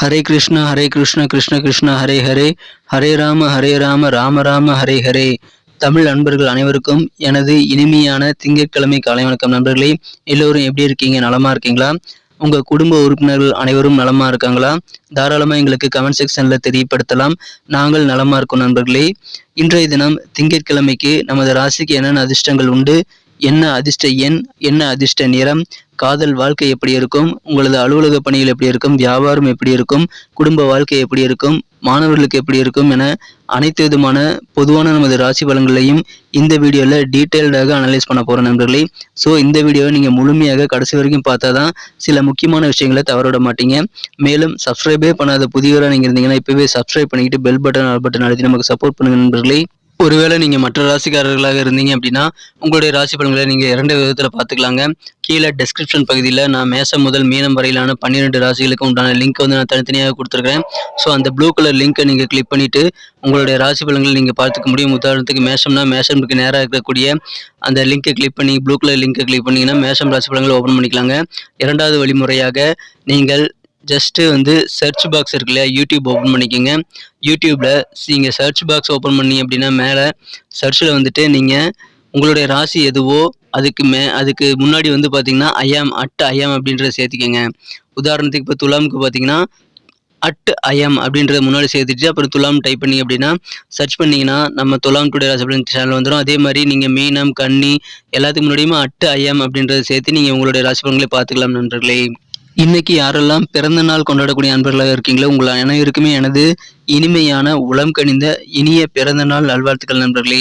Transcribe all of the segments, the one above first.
ஹரே கிருஷ்ண கிருஷ்ண கிருஷ்ண ஹரே ஹரே, ஹரே ராம ராம ராம ஹரே ஹரே. தமிழ் நண்பர்கள் அனைவருக்கும் எனது இனிமையான திங்கட்கிழமை காலை வணக்கம். நண்பர்களே, எல்லோரும் எப்படி இருக்கீங்க? நலமா இருக்கீங்களா? உங்க குடும்ப உறுப்பினர்கள் அனைவரும் நலமா இருக்காங்களா? தாராளமா எங்களுக்கு கமெண்ட் செக்ஷன்ல தெரியப்படுத்தலாம். நாங்கள் நலமா இருக்கோம். நண்பர்களே, இன்றைய தினம் திங்கட்கிழமைக்கு நமது ராசிக்கு என்னென்ன அதிர்ஷ்டங்கள் உண்டு, என்ன அதிர்ஷ்ட எண், என்ன அதிர்ஷ்ட நிறம், காதல் வாழ்க்கை எப்படி இருக்கும், உங்களது அலுவலக பணிகள் எப்படி இருக்கும், வியாபாரம் எப்படி இருக்கும், குடும்ப வாழ்க்கை எப்படி இருக்கும், மாணவர்களுக்கு எப்படி இருக்கும் என அனைத்து விதமான பொதுவான நமது ராசி பலன்களையும் இந்த வீடியோவில் டீட்டெயில்டாக அனலைஸ் பண்ண போகிறோம் நண்பர்களே. ஸோ இந்த வீடியோவை நீங்கள் முழுமையாக கடைசி வரைக்கும் பார்த்தா தான் சில முக்கியமான விஷயங்களை தவறவிட மாட்டீங்க. மேலும் சப்ஸ்கிரைபே பண்ணாத புதியவராக நீங்கள் இருந்தீங்கன்னா இப்போவே சப்ஸ்கிரைப் பண்ணிக்கிட்டு பெல் பட்டன் அழுத்தி நமக்கு சப்போர்ட் பண்ணுங்க நண்பர்களே. ஒருவேளை நீங்கள் மற்ற ராசிக்காரர்களாக இருந்தீங்க அப்படின்னா உங்களுடைய ராசி பலன்களை நீங்கள் 2 விதத்தில் பார்த்துக்கலாங்க. கீழே டெஸ்கிரிப்ஷன் பகுதியில் நான் மேசம் முதல் மீனம் வரையிலான 12 ராசிகளுக்கு உண்டான லிங்க் வந்து நான் தனித்தனியாக கொடுத்துருக்கேன். ஸோ அந்த ப்ளூ கலர் லிங்க்கை நீங்கள் கிளிக் பண்ணிவிட்டு உங்களுடைய ராசி பலன்கள் நீங்கள் பார்த்துக்க முடியும். உதாரணத்துக்கு மேஷம்னா மேஷம்க்கு நேராக இருக்கக்கூடிய அந்த லிங்கை கிளிக் பண்ணி ப்ளூ கலர் லிங்கை கிளிக் பண்ணிங்கன்னா மேஷம் ராசி பலன்களை ஓப்பன் பண்ணிக்கலாங்க. இரண்டாவது வழிமுறையாக நீங்கள் ஜஸ்ட்டு வந்து சர்ச் பாக்ஸ் இருக்கு இல்லையா, யூடியூப் ஓப்பன் பண்ணிக்கோங்க. யூடியூப்பில் நீங்கள் சர்ச் பாக்ஸ் ஓப்பன் பண்ணி அப்படின்னா மேலே சர்ச்சில் வந்துட்டு நீங்கள் உங்களுடைய ராசி எதுவோ அதுக்கு முன்னாடி வந்து பார்த்தீங்கன்னா ஐயாம் அப்படின்றத சேர்த்திக்கங்க. உதாரணத்துக்கு இப்போ துலாமுக்கு பார்த்தீங்கன்னா ஐஎம் அப்படின்றத முன்னாடி சேர்த்துட்டு அப்புறம் துலாம் டைப் பண்ணி அப்படின்னா சர்ச் பண்ணிங்கன்னா நம்ம துலாம் டுடே ராசி பலன் சேனல் வந்துடும். அதே மாதிரி நீங்கள் மீனம் கன்னி எல்லாத்துக்கு முன்னாடியுமே ஐஎம் அப்படின்றத சேர்த்து நீங்கள் உங்களுடைய ராசி பலன்களை பார்த்துக்கலாம் நண்பர்களே. இன்னைக்கு யாரெல்லாம் பிறந்த நாள் கொண்டாடக்கூடிய அன்பர்களாக இருக்கீங்களோ உங்கள் அனைவருக்குமே எனது இனிமையான உளம் கனிந்த இனிய பிறந்த நாள் நல்வாழ்த்துக்கள் நண்பர்களே.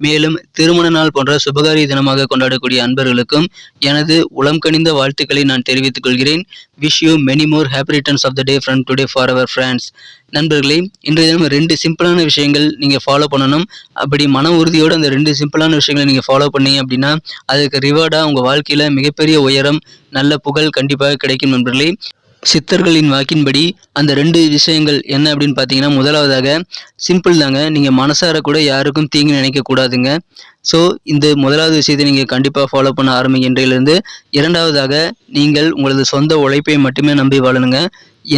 மேலும் திருமண நாள் போன்ற சுபகாரிய தினமாக கொண்டாடக்கூடிய அன்பர்களுக்கும் எனது உளம் கனிந்த வாழ்த்துக்களை நான் தெரிவித்துக் கொள்கிறேன். Wish you many more happy returns of the day from today for our friends. நண்பர்களே, இன்றைய தினம் 2 சிம்பிளான விஷயங்கள் நீங்கள் ஃபாலோ பண்ணணும். அப்படி மன உறுதியோடு அந்த 2 சிம்பிளான விஷயங்களை நீங்கள் ஃபாலோ பண்ணீங்க அப்படின்னா அதுக்கு ரிவார்டாக உங்கள் வாழ்க்கையில் மிகப்பெரிய உயரம், நல்ல புகழ் கண்டிப்பாக கிடைக்கும் நண்பர்களே. சித்தர்களின் வாக்கின்படி அந்த 2 விஷயங்கள் என்ன அப்படின்னு பார்த்தீங்கன்னா, முதலாவதாக சிம்பிள் தாங்க, நீங்கள் மனசார கூட யாருக்கும் தீங்கு நினைக்கக்கூடாதுங்க. ஸோ இந்த முதலாவது விஷயத்தை நீங்கள் கண்டிப்பாக ஃபாலோ பண்ண ஆரம்பிங்க இன்றையிலிருந்து. இரண்டாவதாக நீங்கள் உங்களது சொந்த உழைப்பை மட்டுமே நம்பி வாழணுங்க.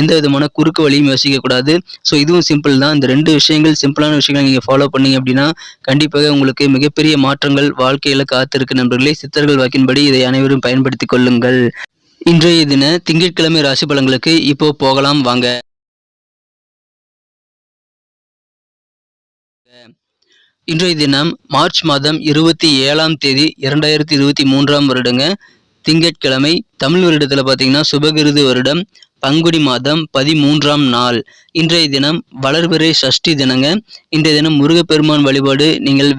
எந்த விதமான குறுக்கு வழியும் யோசிக்கக்கூடாது. ஸோ இதுவும் சிம்பிள் தான். இந்த 2 விஷயங்கள் சிம்பிளான விஷயங்கள் நீங்கள் ஃபாலோ பண்ணீங்க அப்படின்னா கண்டிப்பாக உங்களுக்கு மிகப்பெரிய மாற்றங்கள் வாழ்க்கையில் காத்திருக்கு நண்பர்களே. சித்தர்கள் வாக்கின்படி இதை அனைவரும் பயன்படுத்தி கொள்ளுங்கள். இன்றைய தின திங்கட்கிழமை ராசி பலன்களுக்கு இப்போ போகலாம் வாங்க. இன்றைய தினம் மார்ச் மாதம் 27ஆம் தேதி 2023ஆம் வருடங்க, திங்கட்கிழமை. தமிழ் வருடத்தில் பார்த்தீங்கன்னா சுபகிருது வருடம், பங்குனி மாதம் 13ஆம் நாள். இன்றைய தினம் வளர்பிறை சஷ்டி தினங்க. இன்றைய தினம் முருகப்பெருமான் வழிபாடு நீங்கள்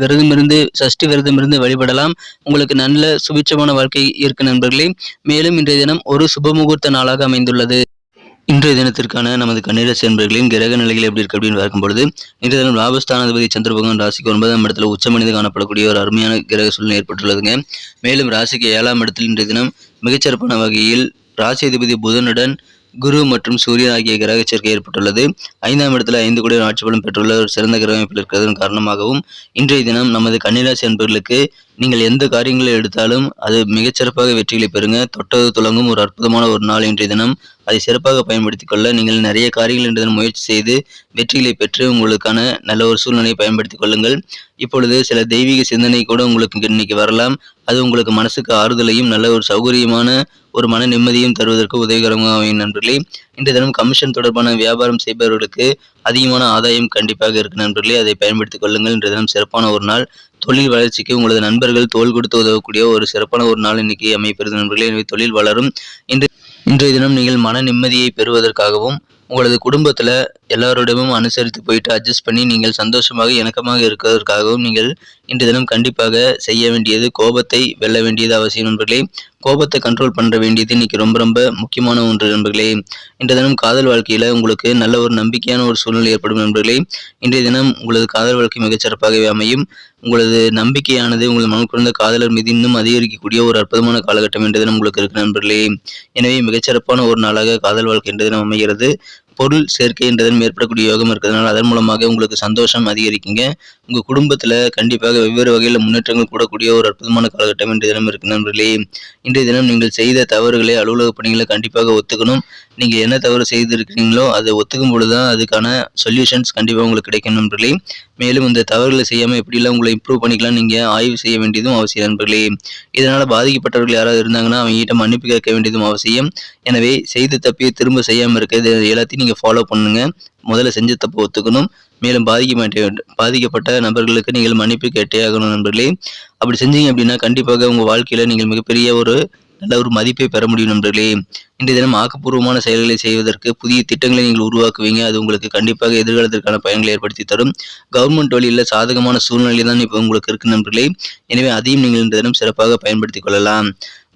சஷ்டி விரதமிருந்து வழிபடலாம். உங்களுக்கு நல்ல சுபிட்சமான வாழ்க்கை இருக்கு நண்பர்களே. மேலும் இன்றைய தினம் ஒரு சுபமுகூர்த்த நாளாக அமைந்துள்ளது. இன்றைய தினத்திற்கான நமது கன்னிராசி என்பர்களின் கிரக நிலைகள் எப்படி இருக்கு அப்படின்னு பார்க்கும்பொழுது, இன்றைய தினம் லாபஸ்தானாதிபதி சந்திர பகவான் ராசிக்கு 9ஆம் இடத்துல உச்சமணிந்து காணப்படக்கூடிய ஒரு அருமையான கிரக சூழ்நிலை ஏற்பட்டுள்ளதுங்க. மேலும் ராசிக்கு 7ஆம் இடத்தில் இன்றைய தினம் மிகச்சிறப்பான வகையில் ராசி அதிபதி புதனுடன் குரு மற்றும் சூரியன் ஆகிய கிரக சேர்க்கை ஏற்பட்டுள்ளது. 5ஆம் இடத்துல 5 கோடி ஆட்சி பலம் பெற்றுள்ள ஒரு சிறந்த கிரக அமைப்பில் இருக்கிறதன் காரணமாகவும் இன்றைய தினம் நமது கன்னிராசி என்பவர்களுக்கு நீங்கள் எந்த காரியங்களை எடுத்தாலும் அது மிகச்சிறப்பாக வெற்றிகளை பெறுங்க. தொட்டது துலங்கும் ஒரு அற்புதமான ஒரு நாள் இன்றைய தினம். அதை சிறப்பாக பயன்படுத்திக் கொள்ள நீங்கள் நிறைய காரியங்கள் இன்றைய தினம் முயற்சி செய்து வெற்றிகளை பெற்று உங்களுக்கான நல்ல ஒரு சூழ்நிலையை பயன்படுத்திக் கொள்ளுங்கள். இப்பொழுது சில தெய்வீக சிந்தனை கூட உங்களுக்கு இன்னைக்கு வரலாம். அது உங்களுக்கு மனசுக்கு ஆறுதலையும் நல்ல ஒரு சௌகரியமான ஒரு மன நிம்மதியும் தருவதற்கு உதவிகரமாக அமையும் நண்பர்களே. இன்றைய தினம் கமிஷன் தொடர்பான வியாபாரம் செய்பவர்களுக்கு அதிகமான ஆதாயம் கண்டிப்பாக இருக்கு நண்பர்களே. அதை பயன்படுத்திக் கொள்ளுங்கள். இன்றைய தினம் சிறப்பான ஒரு நாள். தொழில் வளர்ச்சிக்கு உங்களது நண்பர்கள் தோள் கொடுத்து உதவக்கூடிய ஒரு சிறப்பான ஒரு நாள் இன்னைக்கு அமைப்பெறுது நண்பர்களே. எனவே தொழில் வளரும். இன்றைய தினம் நீங்கள் மன நிம்மதியை பெறுவதற்காகவும் உங்களது குடும்பத்தில் எல்லாரோடமும் அனுசரித்து போயிட்டு அட்ஜஸ்ட் பண்ணி நீங்கள் சந்தோஷமாக இணக்கமாக இருக்கிறதற்காகவும் நீங்கள் இன்றைய தினம் கண்டிப்பாக செய்ய வேண்டியது கோபத்தை வெல்ல வேண்டியது அவசியம் நண்பர்களே. கோபத்தை கண்ட்ரோல் பண்ண வேண்டியது இன்னைக்கு ரொம்ப ரொம்ப முக்கியமான ஒன்று நண்பர்களே. இன்றைய தினம் காதல் வாழ்க்கையில் உங்களுக்கு நல்ல ஒரு நம்பிக்கையான ஒரு சூழ்நிலை ஏற்படும் நண்பர்களே. இன்றைய தினம் உங்களது காதல் வாழ்க்கை மிகச்சிறப்பாகவே அமையும். உங்களது நம்பிக்கையானது உங்களது மனக்குழந்த காதலர் மீது இன்னும் அதிகரிக்கக்கூடிய ஒரு அற்புதமான காலகட்டம் இன்றைய தினம் உங்களுக்கு இருக்கு நண்பர்களே. எனவே மிகச்சிறப்பான ஒரு நாளாக காதல் வாழ்க்கை இன்றைய தினம் அமைகிறது. பொருள் சேர்க்கை என்றதும் ஏற்படக்கூடிய யோகம் இருக்கிறதுனால அதன் மூலமாக உங்களுக்கு சந்தோஷம் அதிகரிக்குங்க. உங்கள் குடும்பத்தில் கண்டிப்பாக வெவ்வேறு வகையில் முன்னேற்றங்கள் கூடக்கூடிய ஒரு அற்புதமான காலகட்டம் இன்றைய தினம் இருக்கு நண்பர்களே. இன்றைய தினம் நீங்கள் செய்த தவறுகளை அலுவலக பணிகளை கண்டிப்பாக ஒத்துக்கணும். நீங்கள் என்ன தவறு செய்திருக்கிறீங்களோ அதை ஒத்துக்கும் பொழுது தான் அதுக்கான சொல்யூஷன்ஸ் கண்டிப்பாக உங்களுக்கு கிடைக்கும் நண்பர்களே. மேலும் இந்த தவறுகளை செய்யாமல் எப்படிலாம் உங்களை இம்ப்ரூவ் பண்ணிக்கலாம் நீங்கள் ஆய்வு செய்ய வேண்டியதும் அவசியம் நண்பர்களே. இதனால் பாதிக்கப்பட்டவர்கள் யாராவது இருந்தாங்கன்னா அவங்ககிட்ட மன்னிப்பு கேட்க வேண்டியதும் அவசியம். எனவே செய்த தப்பியை திரும்ப செய்யாமல் இருக்க இது எல்லாத்தையும் நீங்கள் ஃபாலோ பண்ணுங்க. முதல்ல செஞ்ச தப்பு ஒத்துக்கணும். மேலும் பாதிக்கப்பட்ட நபர்களுக்கு நீங்கள் மன்னிப்பு கேட்டே ஆகணும் நண்பர்களே. அப்படி செஞ்சீங்க அப்படின்னா கண்டிப்பாக உங்கள் வாழ்க்கையில் நீங்கள் மிகப்பெரிய ஒரு நல்ல ஒரு மதிப்பை பெற முடியும் நண்பர்களே. இன்றைய தினம் ஆக்கப்பூர்வமான செயல்களை செய்வதற்கு புதிய திட்டங்களை நீங்கள் உருவாக்குவீங்க. அது உங்களுக்கு கண்டிப்பாக எதிர்காலத்திற்கான பயன்களை ஏற்படுத்தி தரும். கவர்மெண்ட் வழியில் சாதகமான சூழ்நிலை தான் இப்போ உங்களுக்கு இருக்கு நண்பர்களே. எனவே அதையும் நீங்கள் இன்றைய தினம் சிறப்பாக பயன்படுத்திக் கொள்ளலாம்.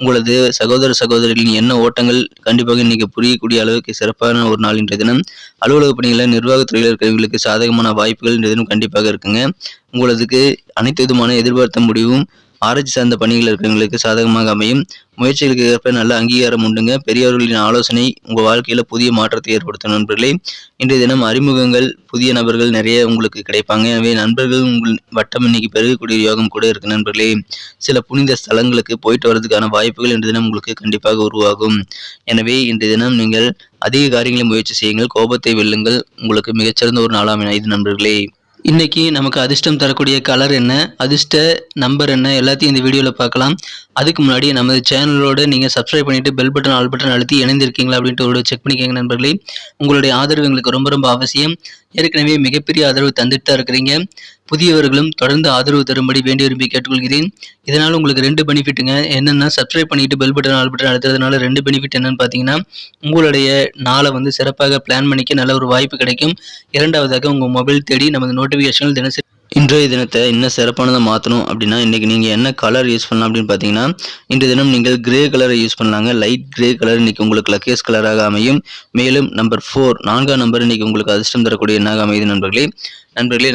உங்களது சகோதர சகோதரிகளின் என்ன ஓட்டங்கள் கண்டிப்பாக இன்னைக்கு புரியக்கூடிய அளவுக்கு சிறப்பான ஒரு நாள் இன்றைய தினம். அலுவலக பணிகளில் நிர்வாகத்துறையில் இருக்கிறவங்களுக்கு சாதகமான வாய்ப்புகள் இன்றைய தினம் கண்டிப்பாக இருக்குங்க. உங்களுக்கு அனைத்து விதமான எதிர்பார்த்த முடிவும் ஆராய்ச்சி சார்ந்த பணிகள் இருக்கிறவங்களுக்கு சாதகமாக அமையும். முயற்சிகளுக்கு ஏற்ப நல்ல அங்கீகாரம் உண்டுங்க. பெரியவர்களின் ஆலோசனை உங்கள் வாழ்க்கையில் புதிய மாற்றத்தை ஏற்படுத்தும் நண்பர்களே. இன்றைய தினம் அறிமுகங்கள் புதிய நபர்கள் நிறைய உங்களுக்கு கிடைப்பாங்க. எனவே நண்பர்கள் உங்கள் வட்டம் இன்னைக்கு பெருகக்கூடிய யோகம் கூட இருக்கு நண்பர்களே. சில புனித ஸ்தலங்களுக்கு போயிட்டு வர்றதுக்கான வாய்ப்புகள் இன்றைய தினம் உங்களுக்கு கண்டிப்பாக உருவாகும். எனவே இன்றைய தினம் நீங்கள் அதிக காரியங்களை முயற்சி செய்யுங்கள். கோபத்தை வெல்லுங்கள். உங்களுக்கு மிகச்சிறந்த ஒரு நாளாம் இது நண்பர்களே. இன்னைக்கு நமக்கு அதிர்ஷ்டம் தரக்கூடிய கலர் என்ன, அதிர்ஷ்ட நம்பர் என்ன, எல்லாத்தையும் இந்த வீடியோவில் பார்க்கலாம். அதுக்கு முன்னாடி நமது சேனலோடு நீங்கள் சப்ஸ்கிரைப் பண்ணிவிட்டு பெல் பட்டன் ஆல் பட்டன் அழுத்தி இணைந்திருக்கீங்களா அப்படின்ட்டு ஒரு செக் பண்ணிக்கோங்க நண்பர்களே. உங்களுடைய ஆதரவு எங்களுக்கு ரொம்ப ரொம்ப அவசியம். ஏற்கனவே மிகப்பெரிய ஆதரவு தந்துட்டு தான் இருக்கிறீங்க. புதியவர்களும் தொடர்ந்து ஆதரவு தரும்படி வேண்டி விரும்பி கேட்டுக்கொள்கிறேன். இதனால் உங்களுக்கு 2 பெனிஃபிட்டுங்க. என்னென்னா சப்ஸ்கிரைப் பண்ணிட்டு பெல் பட்டன் ஆல் பட்டன் அழுத்துறதுனால 2 பெனிஃபிட் என்னன்னு பார்த்தீங்கன்னா, உங்களுடைய நாளை சிறப்பாக பிளான் பண்ணிக்க நல்ல ஒரு வாய்ப்பு கிடைக்கும். இரண்டாவதாக உங்கள் மொபைல் தேடி நமது நோட்டிஃபிகேஷன்கள் தினசரி இன்றைய தினத்தை இன்னும் சிறப்பானதை மாற்றணும் அப்படின்னா இன்றைக்கி நீங்கள் என்ன கலர் யூஸ் பண்ணலாம் அப்படின்னு பார்த்தீங்கன்னா, இன்றைய தினம் நீங்கள் கிரே கலரை யூஸ் பண்ணலாங்க. லைட் கிரே கலர் இன்றைக்கி உங்களுக்கு லக்கியஸ் கலராக அமையும். மேலும் நம்பர் 4 4ஆம் நம்பர் இன்றைக்கி உங்களுக்கு அதிர்ஷ்டம் தரக்கூடிய எண்ணாக அமையுது நண்பர்களே.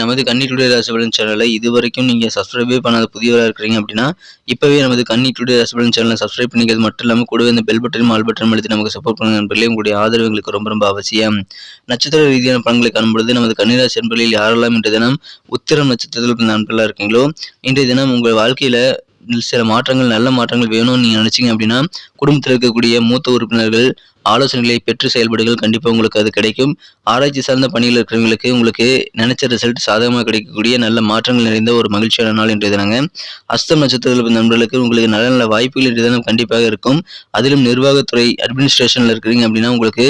நமது கன்னி டுடே ராசி பலன் சேனலை இதுவரைக்கும் நீங்கள் சப்ஸ்கிரைபே பண்ணாத புதியவராக இருக்கிறீங்க அப்படின்னா இப்போவே நமது கன்னி டுடே ராசி பலன் சேனலை சப்ஸ்கிரைப் பண்ணிக்கிறது மட்டும் இல்லாமல் கூடவே இந்த பெல் பட்டனும் ஆல் பட்டனும் அழுத்தி நமக்கு சப்போர்ட் பண்ணுங்க நண்பர்களே. உங்களுடைய ஆதரவு எங்களுக்கு ரொம்ப ரொம்ப அவசியம். நட்சத்திர ரீதியான பலன்களை காணும்பொழுது நமது கன்னிராசி நண்பர்களில் யாரெல்லாம் இன்றைய தினம் உத்திரம் நட்சத்திரத்தில் நண்பர்களாக இருக்கீங்களோ இன்றைய தினம் உங்கள் வாழ்க்கையில் சில மாற்றங்கள் நல்ல மாற்றங்கள் வேணும்னு நீங்கள் நினச்சிங்க அப்படின்னா குடும்பத்தில் இருக்கக்கூடிய மூத்த உறுப்பினர்கள் ஆலோசனைகளை பெற்று செயல்படுகள் கண்டிப்பாக உங்களுக்கு அது கிடைக்கும். ஆராய்ச்சி சார்ந்த பணியில் இருக்கிறவங்களுக்கு உங்களுக்கு நினைச்ச ரிசல்ட் சாதகமாக கிடைக்கக்கூடிய நல்ல மாற்றங்கள் நிறைந்த ஒரு மகிழ்ச்சியான நாள் இன்றைய தினங்க. அஸ்தம் நட்சத்திர நண்பர்களுக்கு உங்களுக்கு நல்ல நல்ல வாய்ப்புகள் இன்றைய தினம் கண்டிப்பாக இருக்கும். அதிலும் நிர்வாகத்துறை அட்மினிஸ்ட்ரேஷனில் இருக்கிறீங்க அப்படின்னா உங்களுக்கு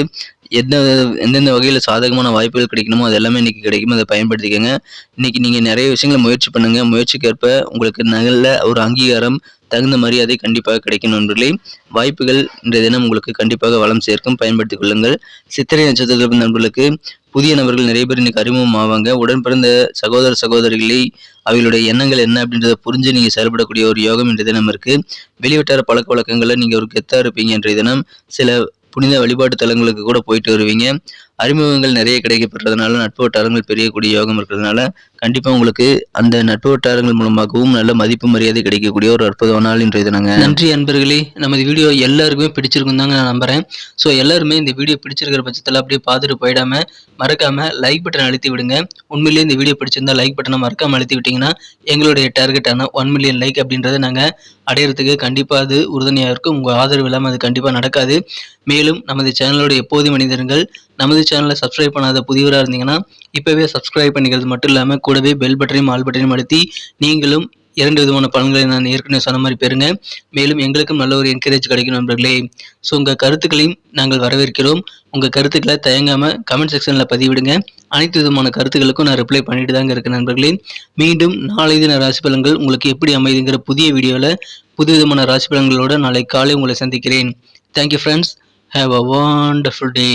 எந்தெந்த வகையில் சாதகமான வாய்ப்புகள் கிடைக்கணுமோ அது எல்லாமே இன்றைக்கி கிடைக்கும். அதை பயன்படுத்திக்கோங்க. இன்றைக்கி நீங்கள் நிறைய விஷயங்களை முயற்சி பண்ணுங்கள். முயற்சிக்கேற்ப உங்களுக்கு நல்ல ஒரு அங்கீகாரம் தகுந்த மரியாதை கண்டிப்பாக கிடைக்கும் நண்பர்களே. வாய்ப்புகள் இன்றைய தினம் உங்களுக்கு கண்டிப்பாக வளம் சேர்க்கும். பயன்படுத்திக் கொள்ளுங்கள். சித்திரை நட்சத்திர நண்பர்களுக்கு புதிய நபர்கள் நிறைய பேர் இன்னைக்கு அறிமுகம் ஆவாங்க. உடன் பிறந்த சகோதர சகோதரிகளை அவங்களுடைய எண்ணங்கள் என்ன அப்படின்றத புரிஞ்சு நீங்கள் செயல்படக்கூடிய ஒரு யோகம் இன்றைய தினம் இருக்குது. வெளிவட்டார பழக்க வழக்கங்களில் நீங்கள் ஒரு கெத்தாக இருப்பீங்க. இன்றைய தினம் சில புனித வழிபாட்டு தலங்களுக்கு கூட போயிட்டு வருவீங்க. அறிமுகங்கள் நிறைய கிடைக்கப்பட்டதுனால நட்பு வட்டாரங்கள் பெரியக்கூடிய யோகம் இருக்கிறதுனால கண்டிப்பாக உங்களுக்கு அந்த நட்பு வட்டாரங்கள் மூலமாகவும் நல்ல மதிப்பு மரியாதை கிடைக்கக்கூடிய ஒரு அற்புதமான நாள் இன்றைய தினங்க. நன்றி அன்பர்களே. நமது வீடியோ எல்லாருக்குமே பிடிச்சிருக்கும் தாங்க நான் நம்புறேன். ஸோ எல்லாருமே இந்த வீடியோ பிடிச்சிருக்கிற பட்சத்தில் அப்படியே பார்த்துட்டு போயிடாம மறக்காம லைக் பட்டன் அழுத்தி விடுங்க. உண்மையிலேயே இந்த வீடியோ பிடிச்சிருந்தா லைக் பட்டனை மறக்காம அழுத்தி விட்டீங்கன்னா எங்களுடைய டார்கெட்டான 1 மில்லியன் லைக் அப்படின்றத நாங்கள் அடையிறதுக்கு கண்டிப்பாக அது உறுதுணையாக இருக்கும். உங்கள் ஆதரவு இல்லாமல் அது கண்டிப்பாக நடக்காது. மேலும் நமது சேனலோட எப்போது மனிதர்கள் நமது சேனலை சப்ஸ்கிரைப் பண்ணாத புதியவராக இருந்தீங்கன்னா இப்போவே சப்ஸ்கிரைப் பண்ணிக்கிறது மட்டும் இல்லாமல் கூடவே பெல் பட்டனையும் ஆல் பட்டனையும் அழுத்தி நீங்களும் 2 விதமான பலன்களை நான் ஏற்கனவே சொன்ன மாதிரி பெறுங்க. மேலும் எங்களுக்கும் நல்ல ஒரு என்கரேஜ் கிடைக்கும் நண்பர்களே. ஸோ உங்கள் கருத்துக்களையும் நாங்கள் வரவேற்கிறோம். உங்கள் கருத்துக்களை தயங்காமல் கமெண்ட் செக்ஷனில் பதிவிடுங்க. அனைத்து விதமான கருத்துக்களுக்கும் நான் ரிப்ளை பண்ணிட்டு தாங்க இருக்கேன் நண்பர்களே. மீண்டும் நாளை தின ராசி பலன்கள் உங்களுக்கு எப்படி அமைதுங்கிற புதிய வீடியோவில் புது விதமான ராசி பலன்களோடு நாளை காலை உங்களை சந்திக்கிறேன். Thank you friends. Have a wonderful day.